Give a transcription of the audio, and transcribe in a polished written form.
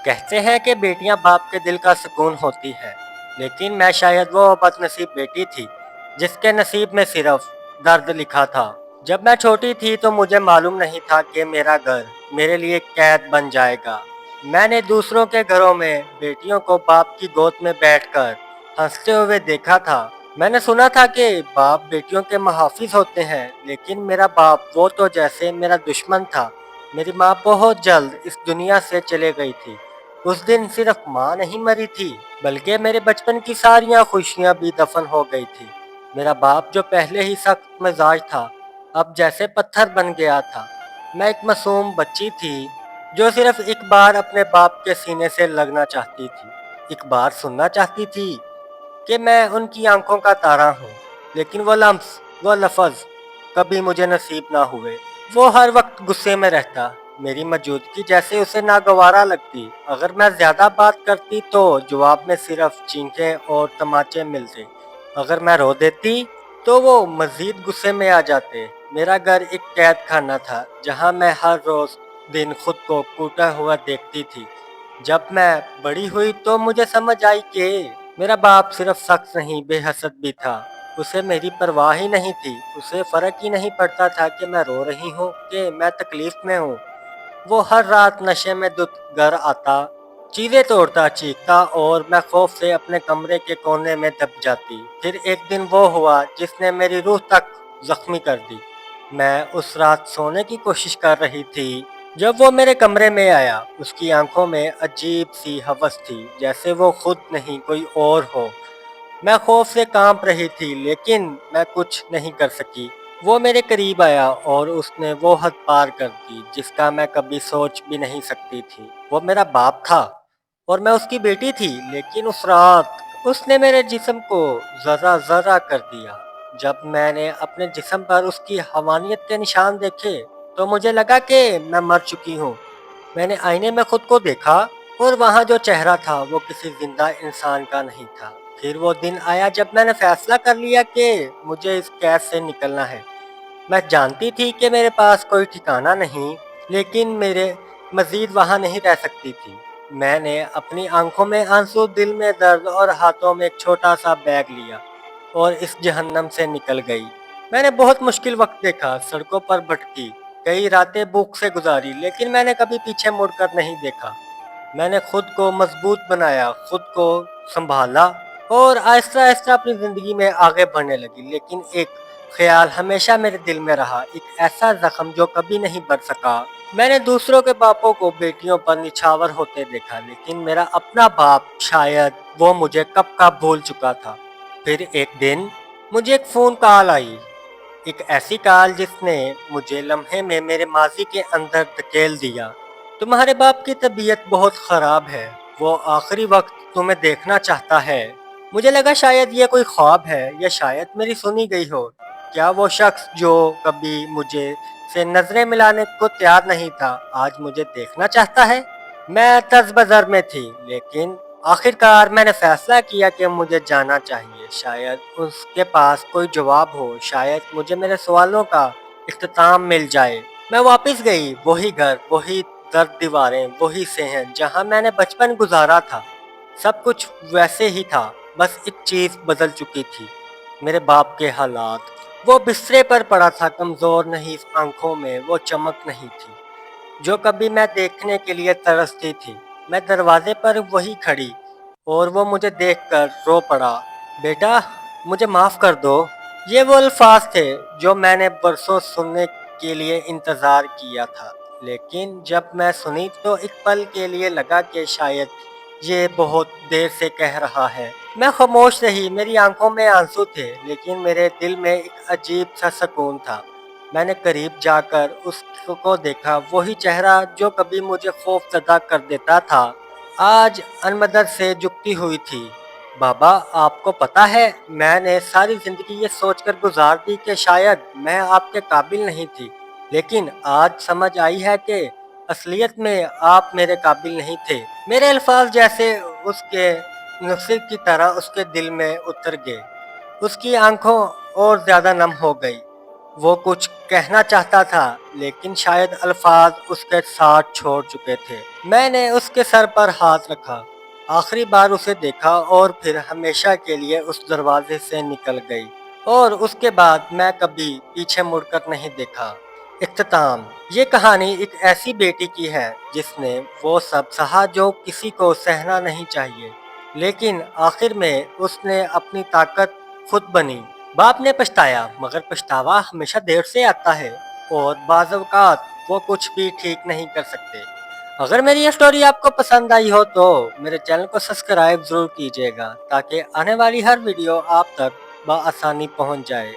कहते हैं कि बेटियां बाप के दिल का सुकून होती है, लेकिन मैं शायद वो बदनसीब बेटी थी जिसके नसीब में सिर्फ दर्द लिखा था। जब मैं छोटी थी तो मुझे मालूम नहीं था कि मेरा घर मेरे लिए कैद बन जाएगा। मैंने दूसरों के घरों में बेटियों को बाप की गोद में बैठकर हंसते हुए देखा था। मैंने सुना था कि बाप बेटियों के मुहाफिज होते हैं, लेकिन मेरा बाप वो तो जैसे मेरा दुश्मन था। मेरी माँ बहुत जल्द इस दुनिया से चले गई थी। उस दिन सिर्फ माँ नहीं मरी थी, बल्कि मेरे बचपन की सारियाँ खुशियाँ भी दफन हो गई थी। मेरा बाप जो पहले ही सख्त मिजाज था, अब जैसे पत्थर बन गया था। मैं एक मासूम बच्ची थी जो सिर्फ एक बार अपने बाप के सीने से लगना चाहती थी, एक बार सुनना चाहती थी कि मैं उनकी आंखों का तारा हूँ। लेकिन वो लम्स, वो लफ्ज़ कभी मुझे नसीब ना हुए। वो हर वक्त गुस्से में रहता, मेरी मौजूदगी जैसे उसे नागवारा लगती। अगर मैं ज़्यादा बात करती तो जवाब में सिर्फ चीखें और तमाचे मिलते। अगर मैं रो देती तो वो मज़ीद गुस्से में आ जाते। मेरा घर एक कैद खाना था जहाँ मैं हर रोज़ दिन खुद को कूटा हुआ देखती थी। जब मैं बड़ी हुई तो मुझे समझ आई कि मेरा बाप सिर्फ सख्त नहीं, बेहसद भी था। उसे मेरी परवाह ही नहीं थी। उसे फ़र्क ही नहीं पड़ता था कि मैं रो रही हूँ, कि मैं तकलीफ में हूँ। वो हर रात नशे में धुत घर आता, चीज़ें तोड़ता, चीखता और मैं खौफ से अपने कमरे के कोने में दब जाती। फिर एक दिन वो हुआ जिसने मेरी रूह तक जख्मी कर दी। मैं उस रात सोने की कोशिश कर रही थी जब वो मेरे कमरे में आया। उसकी आंखों में अजीब सी हवस थी, जैसे वो खुद नहीं कोई और हो। मैं खौफ से कांप रही थी, लेकिन मैं कुछ नहीं कर सकी। वो मेरे करीब आया और उसने वो हद पार कर दी जिसका मैं कभी सोच भी नहीं सकती थी। वो मेरा बाप था और मैं उसकी बेटी थी, लेकिन उस रात उसने मेरे जिस्म को ज़रा ज़रा कर दिया। जब मैंने अपने जिस्म पर उसकी हवानियत के निशान देखे तो मुझे लगा कि मैं मर चुकी हूँ। मैंने आईने में खुद को देखा और वहाँ जो चेहरा था वो किसी जिंदा इंसान का नहीं था। फिर वो दिन आया जब मैंने फैसला कर लिया कि मुझे इस कैद से निकलना है। मैं जानती थी कि मेरे पास कोई ठिकाना नहीं, लेकिन मेरे मज़ीद वहाँ नहीं रह सकती थी। मैंने अपनी आंखों में आंसू, दिल में दर्द और हाथों में एक छोटा-सा बैग लिया और इस जहन्नम से निकल गई। मैंने बहुत मुश्किल वक़्त देखा, सड़कों पर भटकी, कई रातें भूख से गुज़ारी, लेकिन मैंने कभी पीछे मुड़कर नहीं देखा। मैंने खुद को मजबूत बनाया, खुद को संभाला और आहिस्ता-आहिस्ता अपनी ज़िंदगी में आगे बढ़ने लगी। लेकिन एक ख़्याल हमेशा मेरे दिल में रहा, एक ऐसा ज़ख्म जो कभी नहीं भर सका। मैंने दूसरों के बापों को बेटियों पर निछावर होते देखा, लेकिन मेरा अपना बाप शायद वो मुझे कब का भूल चुका था। फिर एक दिन मुझे एक फ़ोन कॉल आई, एक ऐसी कॉल जिसने मुझे लम्हे में मेरे माज़ी के अंदर धकेल दिया। तुम्हारे बाप की तबीयत बहुत ख़राब है, वो आखिरी वक्त तुम्हें देखना चाहता है। मुझे लगा शायद ये कोई ख्वाब है या शायद मेरी सुनी गई हो। क्या वो शख्स जो कभी मुझे से नजरें मिलाने को तैयार नहीं था, आज मुझे देखना चाहता है? मैं तज़-बज़र में थी, लेकिन आखिरकार मैंने फैसला किया कि मुझे जाना चाहिए। शायद उसके पास कोई जवाब हो, शायद मुझे मेरे सवालों का इख्तिताम मिल जाए। मैं वापस गई, वही घर, वही दर्द दीवारें, वही सेहन जहाँ मैंने बचपन गुजारा था। सब कुछ वैसे ही था, बस एक चीज़ बदल चुकी थी, मेरे बाप के हालात। वो बिस्तरे पर पड़ा था, कमज़ोर नहीं, आंखों में वो चमक नहीं थी जो कभी मैं देखने के लिए तरसती थी। मैं दरवाजे पर वही खड़ी और वो मुझे देखकर रो पड़ा। बेटा, मुझे माफ़ कर दो। ये वो अल्फाज थे जो मैंने बरसों सुनने के लिए इंतज़ार किया था, लेकिन जब मैं सुनी तो एक पल के लिए लगा कि शायद ये बहुत देर से कह रहा है। मैं खामोश रही, मेरी आंखों में आंसू थे, लेकिन मेरे दिल में एक अजीब सा सुकून था। मैंने करीब जाकर उसको देखा, वही चेहरा जो कभी मुझे खौफज़दा कर देता था, आज अनमदद से झुकती हुई थी। बाबा, आपको पता है, मैंने सारी ज़िंदगी ये सोचकर गुजार दी कि शायद मैं आपके काबिल नहीं थी, लेकिन आज समझ आई है कि असलियत में आप मेरे काबिल नहीं थे। मेरे अल्फाज जैसे उसके नुस्खे की तरह उसके दिल में उतर गए। उसकी आंखों और ज़्यादा नम हो गई। وہ کچھ کہنا چاہتا تھا لیکن شاید الفاظ اس کے ساتھ چھوڑ چکے تھے۔ میں نے اس کے سر پر ہاتھ رکھا، آخری بار اسے دیکھا اور پھر ہمیشہ کے لیے اس دروازے سے نکل گئی، اور اس کے بعد میں کبھی پیچھے مڑ کر نہیں دیکھا۔ اختتام: یہ کہانی ایک ایسی بیٹی کی ہے جس نے وہ سب سہا جو کسی کو سہنا نہیں چاہیے، لیکن آخر میں اس نے اپنی طاقت خود بنی۔ باپ نے پچھتایا، مگر پچھتاوا ہمیشہ دیر سے آتا ہے، اور بعض اوقات وہ کچھ بھی ٹھیک نہیں کر سکتے۔ اگر میری یہ سٹوری آپ کو پسند آئی ہو تو میرے چینل کو سبسکرائب ضرور کیجیے گا تاکہ آنے والی ہر ویڈیو آپ تک بآسانی پہنچ جائے۔